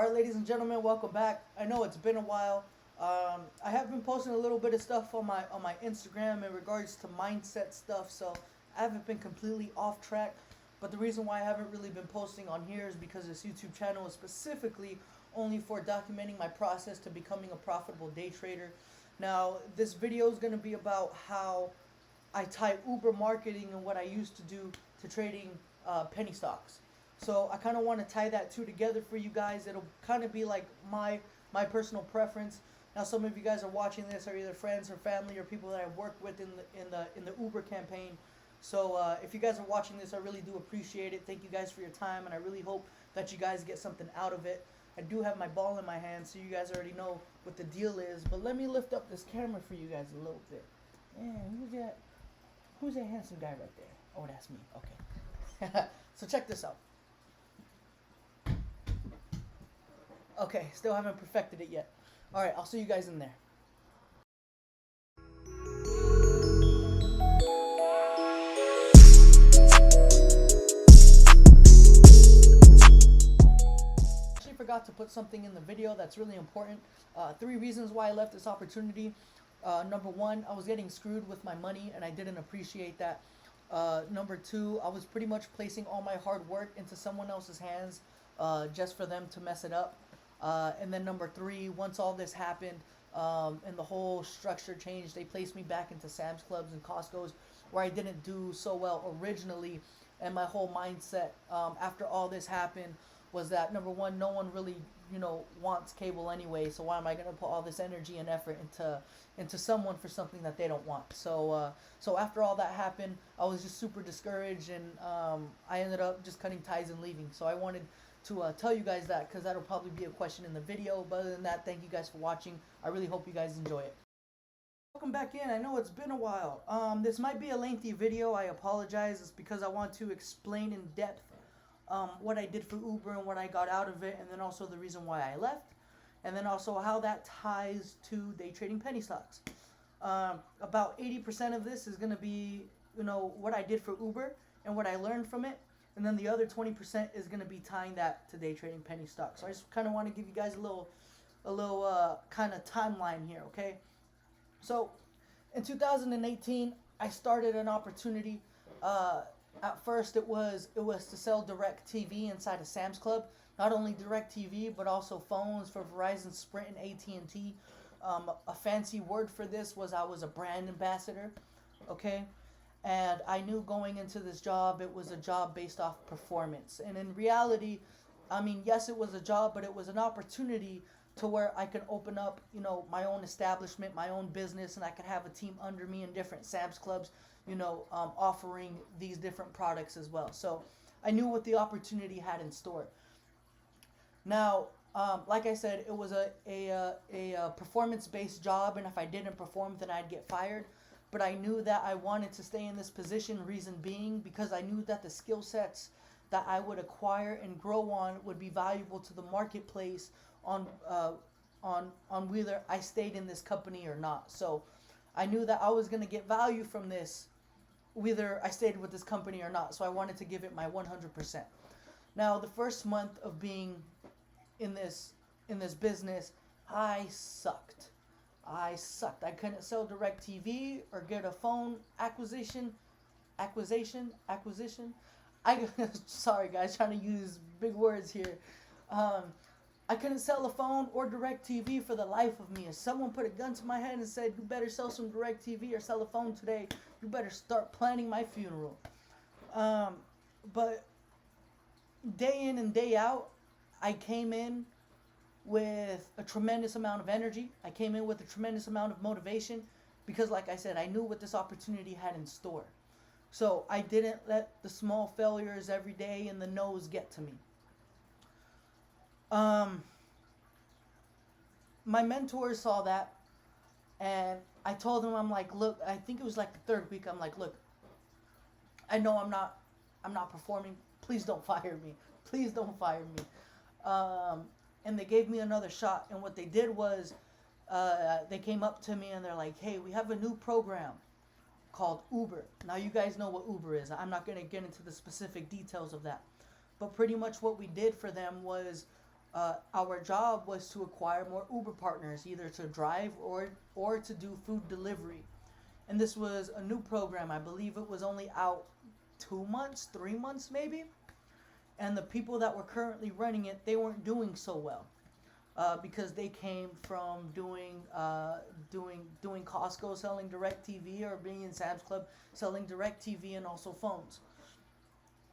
Alright, ladies and gentlemen, welcome back. I know it's been a while. I have been posting a little bit of stuff on my Instagram in regards to mindset stuff, so I haven't been completely off track. But the reason why I haven't really been posting on here is because this YouTube channel is specifically only for documenting my process to becoming a profitable day trader. Now, this video is going to be about how I tie Uber marketing and what I used to do to trading penny stocks. So I kind of want to tie that two together for you guys. It'll kind of be like my personal preference. Now, some of you guys are watching this are either friends or family or people that I've worked with in the Uber campaign. So if you guys are watching this, I really do appreciate it. Thank you guys for your time, and I really hope that you guys get something out of it. I do have my ball in my hand, so you guys already know what the deal is. But let me lift up this camera for you guys a little bit. Man, who's that handsome guy right there? Oh, that's me. Okay. So check this out. Okay, still haven't perfected it yet. Alright, I'll see you guys in there. Actually forgot to put something in the video that's really important. 3 reasons why I left this opportunity. Number 1, I was getting screwed with my money and I didn't appreciate that. Number 2, I was pretty much placing all my hard work into someone else's hands just for them to mess it up. And then number 3, once all this happened and the whole structure changed, they placed me back into Sam's Clubs and Costco's where I didn't do so well originally. And my whole mindset after all this happened was that, number 1, no one really, wants cable anyway. So why am I going to put all this energy and effort into someone for something that they don't want? So after all that happened, I was just super discouraged, and I ended up just cutting ties and leaving. So I wanted to tell you guys that, because that'll probably be a question in the video. But other than that, thank you guys for watching. I really hope you guys enjoy it. Welcome back in. I know it's been a while. This might be a lengthy video. I apologize. It's because I want to explain in depth what I did for Uber and what I got out of it, and then also the reason why I left, and then also how that ties to day trading penny stocks. About 80% of this is going to be, what I did for Uber and what I learned from it. And then the other 20% is going to be tying that to day trading penny stocks. So I just kind of want to give you guys a little kind of timeline here, okay? So in 2018, I started an opportunity. At first, it was to sell direct TV inside of Sam's Club. Not only direct TV, but also phones for Verizon, Sprint, and AT&T. A fancy word for this was I was a brand ambassador, okay? And I knew going into this job, it was a job based off performance. And in reality, I mean, yes, it was a job, but it was an opportunity to where I could open up, my own establishment, my own business, and I could have a team under me in different Sam's Clubs, offering these different products as well. So I knew what the opportunity had in store. Now, like I said, it was a performance-based job, and if I didn't perform, then I'd get fired. But I knew that I wanted to stay in this position, reason being because I knew that the skill sets that I would acquire and grow on would be valuable to the marketplace on whether I stayed in this company or not. So I knew that I was going to get value from this whether I stayed with this company or not. So I wanted to give it my 100%. Now, the first month of being in this business, I sucked. I couldn't sell direct TV or get a phone acquisition. Sorry guys, trying to use big words here. I couldn't sell a phone or direct TV for the life of me. If someone put a gun to my head and said, you better sell some direct TV or sell a phone today, you better start planning my funeral. But day in and day out, I came in with a tremendous amount of energy. I came in with a tremendous amount of motivation because, like I said, I knew what this opportunity had in store. So I didn't let the small failures every day and the no's get to me. My mentors saw that, and I told them, I'm like, look, I think it was like the 3rd week, I'm like, look, I know I'm not performing. Please don't fire me. Please don't fire me. And they gave me another shot. And what they did was they came up to me and they're like, hey, we have a new program called Uber. Now, you guys know what Uber is. I'm not going to get into the specific details of that. But pretty much what we did for them was Our job was to acquire more Uber partners, either to drive or to do food delivery. And this was a new program. I believe it was only out 2 months, 3 months maybe. And the people that were currently running it, they weren't doing so well. Because they came from doing Costco selling direct TV, or being in Sam's Club selling direct TV and also phones.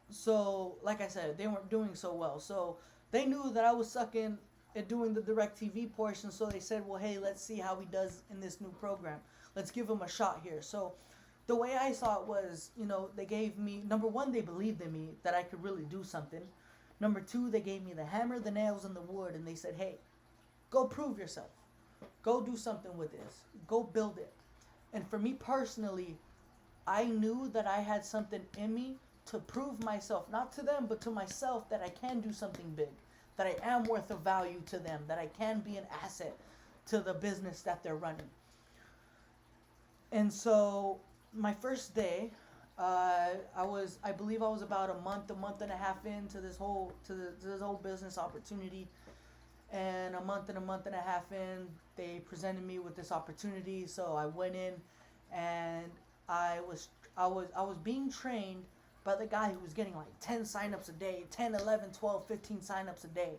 So, like I said, they weren't doing so well. So they knew that I was sucking at doing the direct TV portion. So they said, well, hey, let's see how he does in this new program. Let's give him a shot here. So the way I saw it was, they gave me, number one, they believed in me that I could really do something. Number two, they gave me the hammer, the nails, and the wood, and they said, hey, go prove yourself. Go do something with this. Go build it. And for me personally, I knew that I had something in me to prove myself, not to them, but to myself, that I can do something big, that I am worth of value to them, that I can be an asset to the business that they're running. And so my first day, I believe I was about a month and a half into this whole business opportunity. And a month and a half in, they presented me with this opportunity. So I went in, and I was being trained by the guy who was getting like 10 signups a day, 10, 11, 12, 15 signups a day.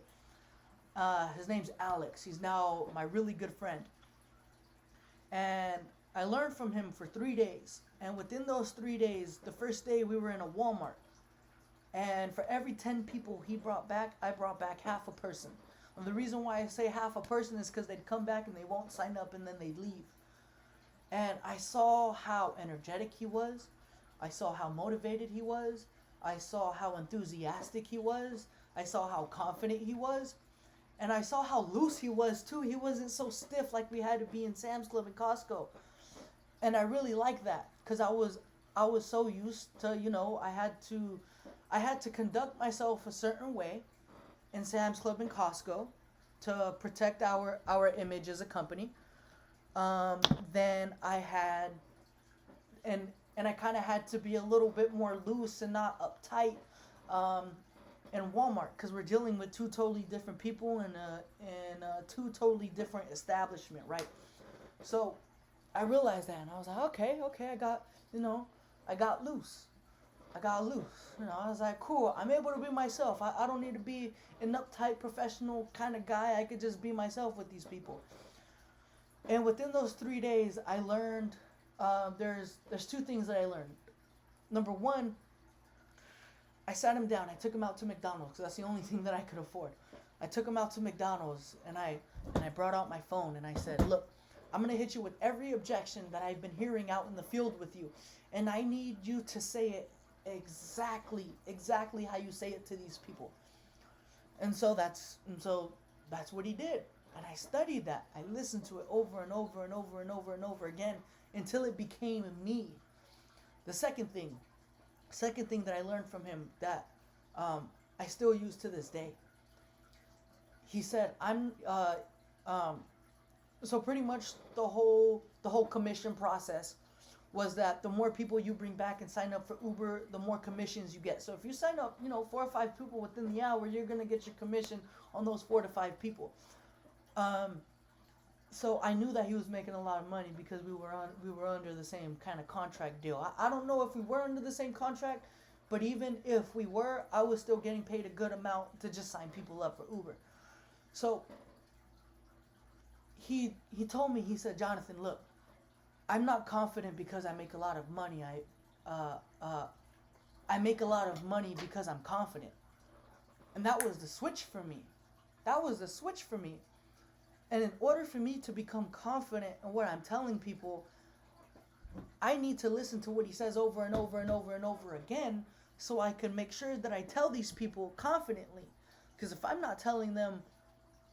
His name's Alex. He's now my really good friend. And I learned from him for 3 days. And within those 3 days, the first day we were in a Walmart. And for every 10 people he brought back, I brought back half a person. And the reason why I say half a person is because they'd come back and they won't sign up, and then they'd leave. And I saw how energetic he was. I saw how motivated he was. I saw how enthusiastic he was. I saw how confident he was. And I saw how loose he was too. He wasn't so stiff like we had to be in Sam's Club and Costco. And I really liked that, because I was so used to, I had to conduct myself a certain way in Sam's Club and Costco to protect our image as a company. Then I had, and I kind of had to be a little bit more loose and not uptight in Walmart, because we're dealing with two totally different people in two totally different establishment, right? So I realized that, and I was like, okay, I got loose. I was like, cool, I'm able to be myself. I don't need to be an uptight professional kind of guy. I could just be myself with these people. And within those 3 days, I learned, there's two things that I learned. Number one, I sat him down. I took him out to McDonald's, because that's the only thing that I could afford. I took him out to McDonald's, and I brought out my phone, and I said, look, I'm going to hit you with every objection that I've been hearing out in the field with you. And I need you to say it exactly how you say it to these people. And so that's what he did. And I studied that. I listened to it over and over and over and over and over again until it became me. The second thing that I learned from him that I still use to this day. He said, so pretty much the whole commission process was that the more people you bring back and sign up for Uber, the more commissions you get. So if you sign up, 4 or 5 people within the hour, you're going to get your commission on those 4 to 5 people. So I knew that he was making a lot of money, because we were under the same kind of contract deal. I don't know if we were under the same contract, but even if we were, I was still getting paid a good amount to just sign people up for Uber. So he told me, he said, Jonathan, look, I'm not confident because I make a lot of money. I make a lot of money because I'm confident. And that was the switch for me. And in order for me to become confident in what I'm telling people, I need to listen to what he says over and over and over and over again, so I can make sure that I tell these people confidently. Because if I'm not telling them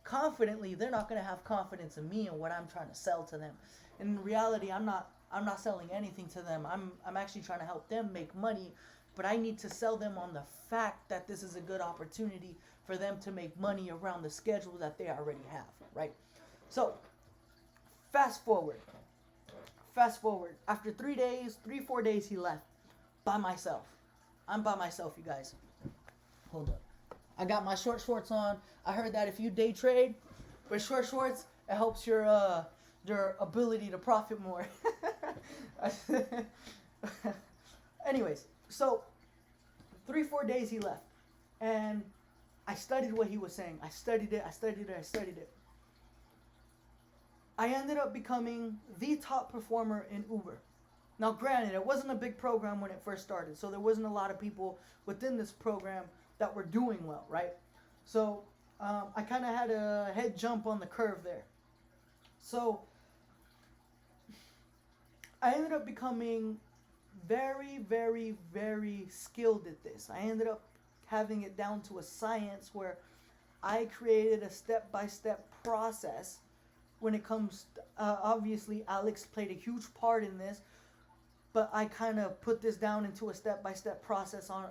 confidently, they're not going to have confidence in me and what I'm trying to sell to them. And in reality, I'm not selling anything to them. I'm actually trying to help them make money, but I need to sell them on the fact that this is a good opportunity for them to make money around the schedule that they already have, right? So, fast forward. After 4 days, he left by myself. I'm by myself, you guys. Hold up. I got my short shorts on. I heard that if you day trade with short shorts, it helps your ability to profit more. Anyways, so 3-4 days he left, and I studied what he was saying. I studied it. I ended up becoming the top performer in Uber. Now, granted, it wasn't a big program when it first started, so there wasn't a lot of people within this program that were doing well, right? So I kind of had a head jump on the curve there. So I ended up becoming very, very, very skilled at this. I ended up having it down to a science where I created a step-by-step process when it comes to, obviously Alex played a huge part in this, but I kind of put this down into a step-by-step process on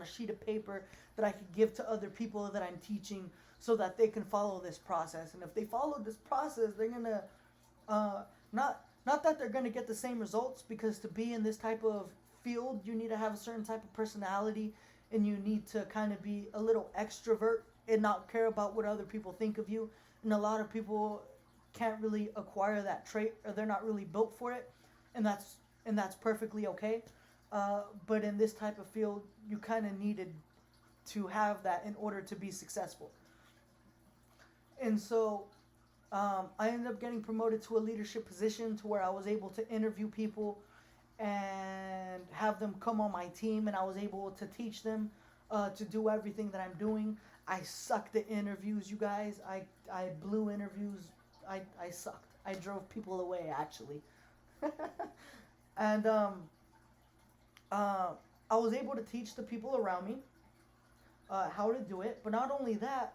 a sheet of paper that I could give to other people that I'm teaching so that they can follow this process. And if they follow this process, they're going to, not that they're going to get the same results, because to be in this type of field, you need to have a certain type of personality, and you need to kind of be a little extrovert and not care about what other people think of you. And a lot of people can't really acquire that trait, or they're not really built for it, and that's perfectly okay. But in this type of field, you kind of needed to have that in order to be successful. And so I ended up getting promoted to a leadership position to where I was able to interview people and have them come on my team, and I was able to teach them to do everything that I'm doing. I sucked at interviews, you guys. I blew interviews. I sucked. I drove people away, actually. And I was able to teach the people around me how to do it. But not only that,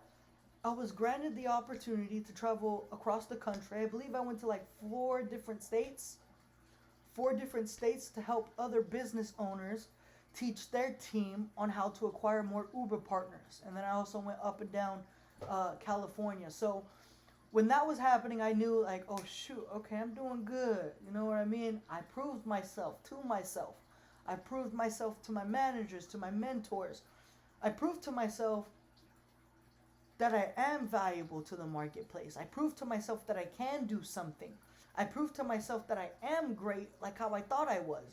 I was granted the opportunity to travel across the country. I believe I went to like 4 different states. 4 different states to help other business owners teach their team on how to acquire more Uber partners. And then I also went up and down California. So when that was happening, I knew, like, oh shoot, okay, I'm doing good. You know what I mean? I proved myself to myself. I proved myself to my managers, to my mentors. I proved to myself that I am valuable to the marketplace. I proved to myself that I can do something. I proved to myself that I am great, like how I thought I was.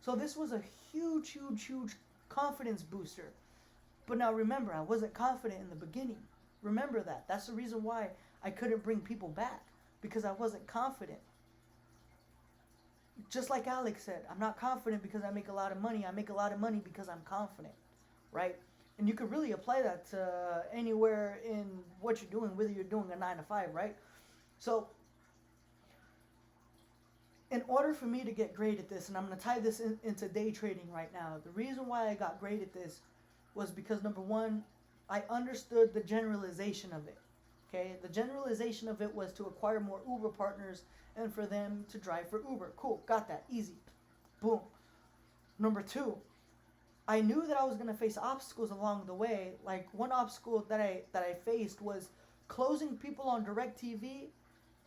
So this was a huge, huge, huge confidence booster. But now remember, I wasn't confident in the beginning. Remember that. That's the reason why I couldn't bring people back, because I wasn't confident. Just like Alex said, I'm not confident because I make a lot of money. I make a lot of money because I'm confident, right? And you could really apply that to anywhere in what you're doing, whether you're doing a 9 to 5, right? So in order for me to get great at this, and I'm going to tie this into day trading right now, the reason why I got great at this was because, number one, I understood the generalization of it. Okay, the generalization of it was to acquire more Uber partners and for them to drive for Uber. Cool, got that, easy. Boom. Number 2, I knew that I was going to face obstacles along the way. Like, one obstacle that I faced was closing people on DirecTV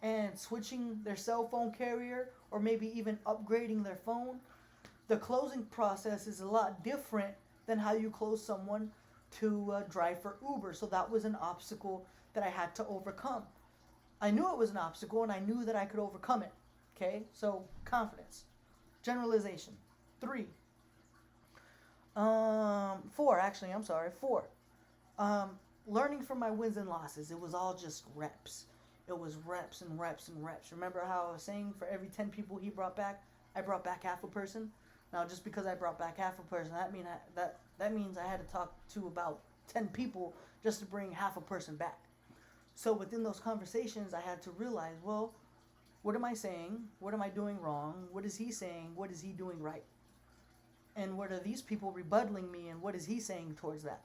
and switching their cell phone carrier, or maybe even upgrading their phone. The closing process is a lot different than how you close someone to drive for Uber. So that was an obstacle that I had to overcome. I knew it was an obstacle, and I knew that I could overcome it. Okay, so confidence, generalization. 3, 4, actually, I'm sorry, 4. Learning from my wins and losses. It was all just reps. It was reps and reps and reps. Remember how I was saying for every 10 people he brought back, I brought back half a person? Now, just because I brought back half a person, that means I had to talk to about 10 people just to bring half a person back. So within those conversations, I had to realize, well, what am I saying? What am I doing wrong? What is he saying? What is he doing right? And what are these people rebuttaling me, and what is he saying towards that?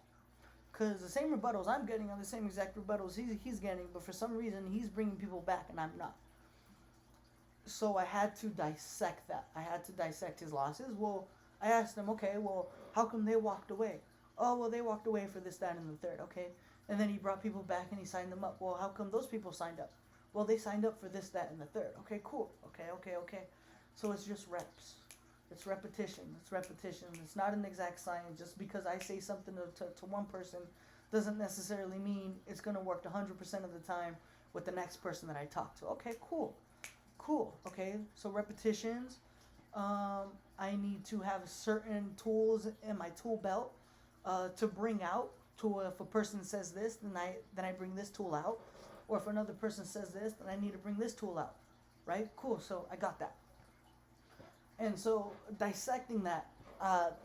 Because the same rebuttals I'm getting are the same exact rebuttals he's getting, but for some reason he's bringing people back and I'm not. So I had to dissect that. I had to dissect his losses. Well, I asked him, okay, well, how come they walked away? Oh, well, they walked away for this, that, and the third. Okay. And then he brought people back and he signed them up. Well, how come those people signed up? Well, they signed up for this, that, and the third. Okay, cool. Okay. So it's just reps. It's repetition. It's not an exact science. Just because I say something to one person doesn't necessarily mean it's going to work 100% of the time with the next person that I talk to. Okay, cool. Okay, so repetitions. I need to have certain tools in my tool belt to bring out. To if a person says this, then I bring this tool out, or if another person says this, then I need to bring this tool out, right? Cool. So I got that. And so dissecting that,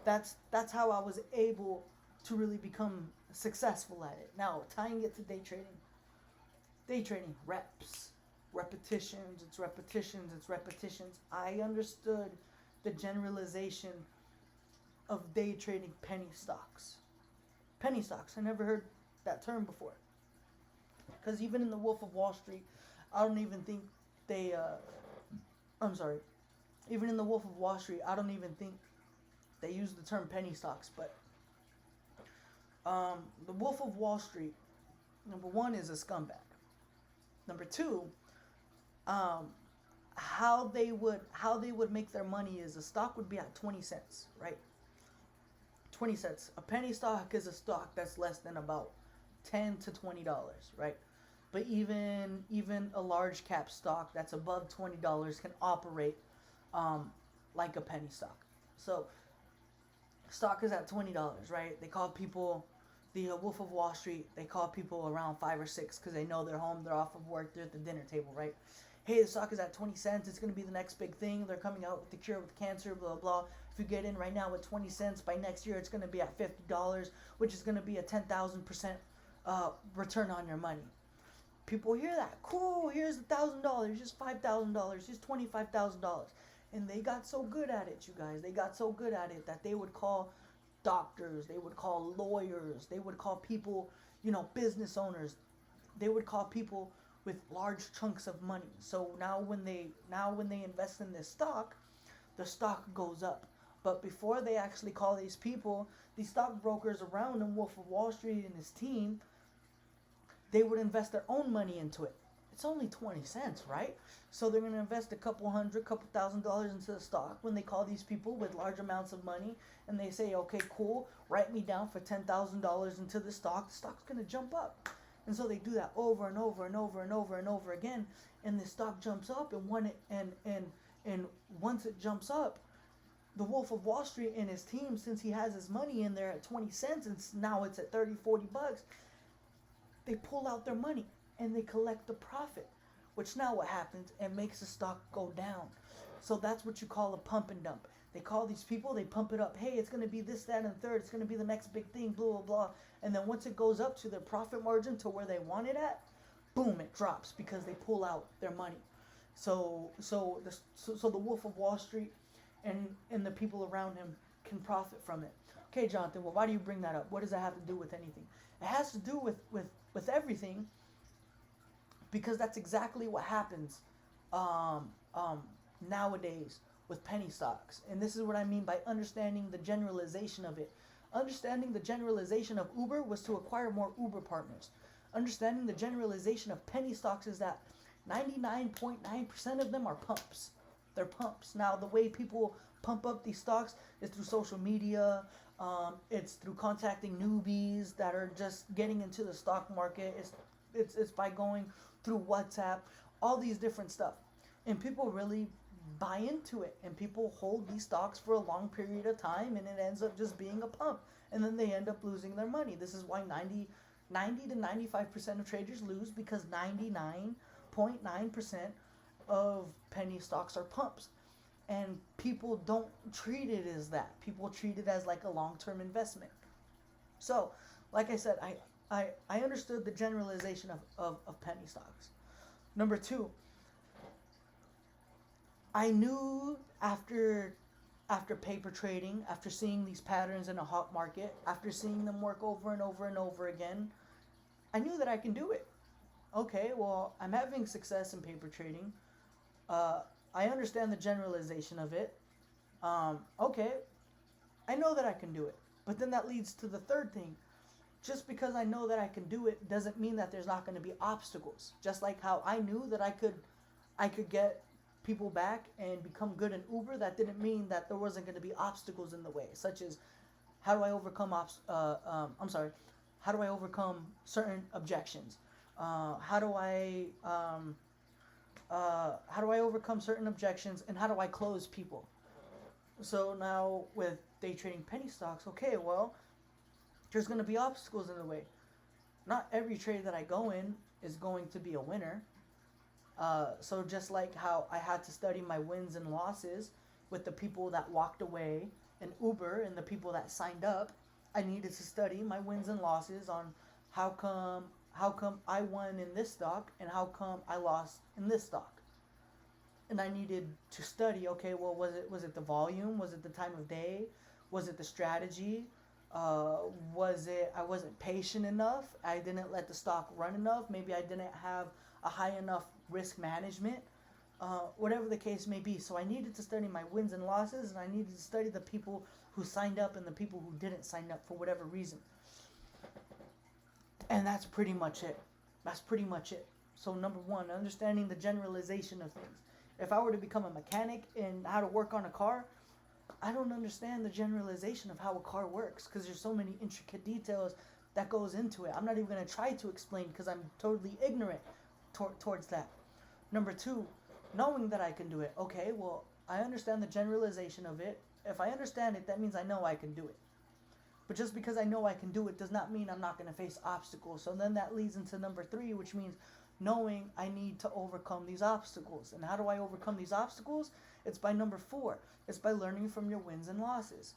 that's how I was able to really become successful at it. Now tying it to day trading. Day trading, reps, repetitions. It's repetitions. It's repetitions. I understood the generalization of day trading penny stocks. Penny stocks. I never heard that term before. Because even in the Wolf of Wall Street, I don't even think they. Even in the Wolf of Wall Street, I don't even think they use the term penny stocks. But the Wolf of Wall Street, number one, is a scumbag. Number two, how they would make their money is a stock would be at 20 cents, right? 20 cents. A penny stock is a stock that's less than about $10 to $20, right? But even a large cap stock that's above $20 can operate like a penny stock. So stock is at $20, right? They call people the Wolf of Wall Street. They call people around 5 or 6 because they know they're home, they're off of work, they're at the dinner table, right? Hey, the stock is at 20 cents. It's going to be the next big thing. They're coming out with the cure with cancer, blah, blah. If you get in right now with 20 cents, by next year it's going to be at $50, which is going to be a 10,000% return on your money. People hear that. Cool, here's $1,000, here's $5,000, here's $25,000. And they got so good at it, you guys. They got so good at it that they would call doctors, they would call lawyers, they would call people, business owners. They would call people with large chunks of money. So now when they invest in this stock, the stock goes up. But before they actually call these people, these stockbrokers around them, Wolf of Wall Street and his team, they would invest their own money into it. It's only 20 cents, right? So they're going to invest a couple $1,000 into the stock when they call these people with large amounts of money and they say, okay, cool, write me down for $10,000 into the stock's going to jump up. And so they do that over and over and over and over and over again, and the stock jumps up, and once it jumps up, the Wolf of Wall Street and his team, since he has his money in there at 20 cents and now it's at 30, 40 bucks, they pull out their money and they collect the profit, which now what happens? It makes the stock go down. So that's what you call a pump and dump. They call these people, they pump it up. Hey, it's going to be this, that, and third. It's going to be the next big thing, blah, blah, blah. And then once it goes up to their profit margin to where they want it at, boom, it drops because they pull out their money. So the Wolf of Wall Street and the people around him can profit from it. Okay, Jonathan, well, why do you bring that up? What does that have to do with anything? It has to do with everything, because that's exactly what happens nowadays with penny stocks. And this is what I mean by understanding the generalization of it. Understanding the generalization of Uber was to acquire more Uber partners. Understanding the generalization of penny stocks is that 99.9% of them are pumps. They're pumps. Now, the way people pump up these stocks is through social media. It's through contacting newbies that are just getting into the stock market. It's by going through WhatsApp, all these different stuff. And people really buy into it, and people hold these stocks for a long period of time, and it ends up just being a pump, and then they end up losing their money. This is why 90 to 95% of traders lose, because 99.9% of penny stocks are pumps, and people don't treat it as that. People treat it as like a long-term investment. So, like I said, I understood the generalization of penny stocks. Number two, I knew after paper trading, after seeing these patterns in a hot market, after seeing them work over and over and over again, I knew that I can do it. Okay, well, I'm having success in paper trading. I understand the generalization of it. Okay, I know that I can do it. But then that leads to the third thing. Just because I know that I can do it doesn't mean that there's not going to be obstacles. Just like how I knew that I could get people back and become good in Uber, that didn't mean that there wasn't going to be obstacles in the way, such as how do I overcome how do I overcome certain objections? How do I overcome certain objections, and how do I close people? So now with day trading penny stocks, okay, well, there's going to be obstacles in the way. Not every trade that I go in is going to be a winner. So just like how I had to study my wins and losses with the people that walked away in Uber and the people that signed up, I needed to study my wins and losses on how come I won in this stock and how come I lost in this stock. And I needed to study, okay, well, was it the volume? Was it the time of day? Was it the strategy? Was it I wasn't patient enough? I didn't let the stock run enough. Maybe I didn't have a high enough risk management. Whatever the case may be. So I needed to study my wins and losses, and I needed to study the people who signed up and the people who didn't sign up for whatever reason. And that's pretty much it. So number one, understanding the generalization of things. If I were to become a mechanic and how to work on a car, I don't understand the generalization of how a car works because there's so many intricate details that goes into it. I'm not even going to try to explain because I'm totally ignorant towards that. Number two, knowing that I can do it. Okay, well, I understand the generalization of it. If I understand it, that means I know I can do it. But just because I know I can do it does not mean I'm not going to face obstacles. So then that leads into number three, which means knowing I need to overcome these obstacles. And how do I overcome these obstacles? It's by number four. It's by learning from your wins and losses.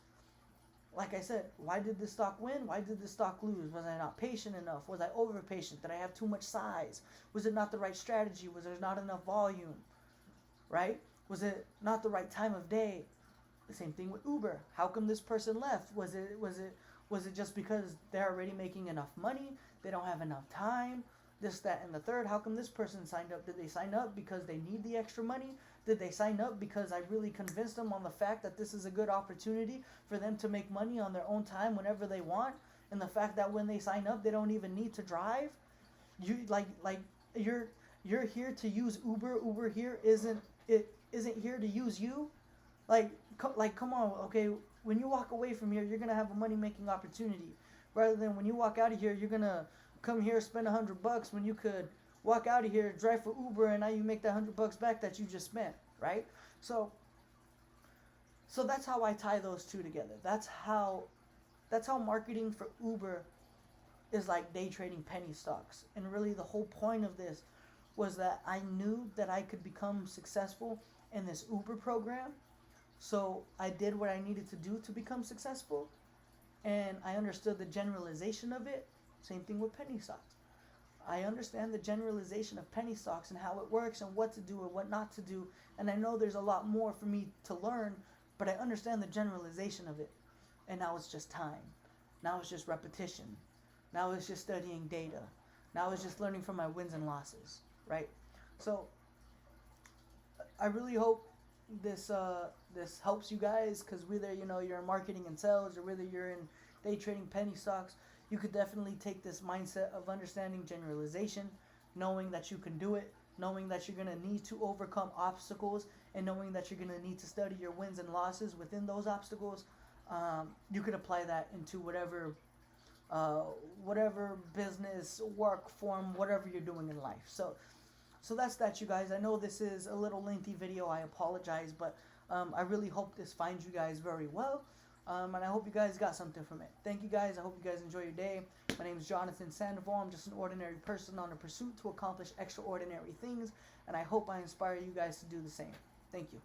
Like I said, why did this stock win? Why did this stock lose? Was I not patient enough? Was I over patient? Did I have too much size? Was it not the right strategy? Was there not enough volume? Right? Was it not the right time of day? The same thing with Uber. How come this person left? Was it just because they're already making enough money? They don't have enough time? This, that, and the third. How come this person signed up? Did they sign up because they need the extra money? Did they sign up because I really convinced them on the fact that this is a good opportunity for them to make money on their own time whenever they want? And the fact that when they sign up, they don't even need to drive? You're here to use Uber. Uber here isn't here to use you. Come on, okay? When you walk away from here, you're gonna have a money-making opportunity, rather than when you walk out of here, you're gonna come here, spend $100 when you could walk out of here, drive for Uber, and now you make that $100 back that you just spent, right? So that's how I tie those two together. That's how marketing for Uber is like day trading penny stocks. And really the whole point of this was that I knew that I could become successful in this Uber program. So I did what I needed to do to become successful. And I understood the generalization of it. Same thing with penny stocks. I understand the generalization of penny stocks and how it works and what to do and what not to do. And I know there's a lot more for me to learn, but I understand the generalization of it. And now it's just time. Now it's just repetition. Now it's just studying data. Now it's just learning from my wins and losses, right? So I really hope this helps you guys, because whether you're in marketing and sales or whether you're in day trading penny stocks, you could definitely take this mindset of understanding generalization, knowing that you can do it, knowing that you're going to need to overcome obstacles, and knowing that you're going to need to study your wins and losses within those obstacles. You could apply that into whatever business, work, form, whatever you're doing in life. So that's that, you guys. I know this is a little lengthy video. I apologize, but I really hope this finds you guys very well. And I hope you guys got something from it. Thank you guys. I hope you guys enjoy your day. My name is Jonathan Sandoval. I'm just an ordinary person on a pursuit to accomplish extraordinary things. And I hope I inspire you guys to do the same. Thank you.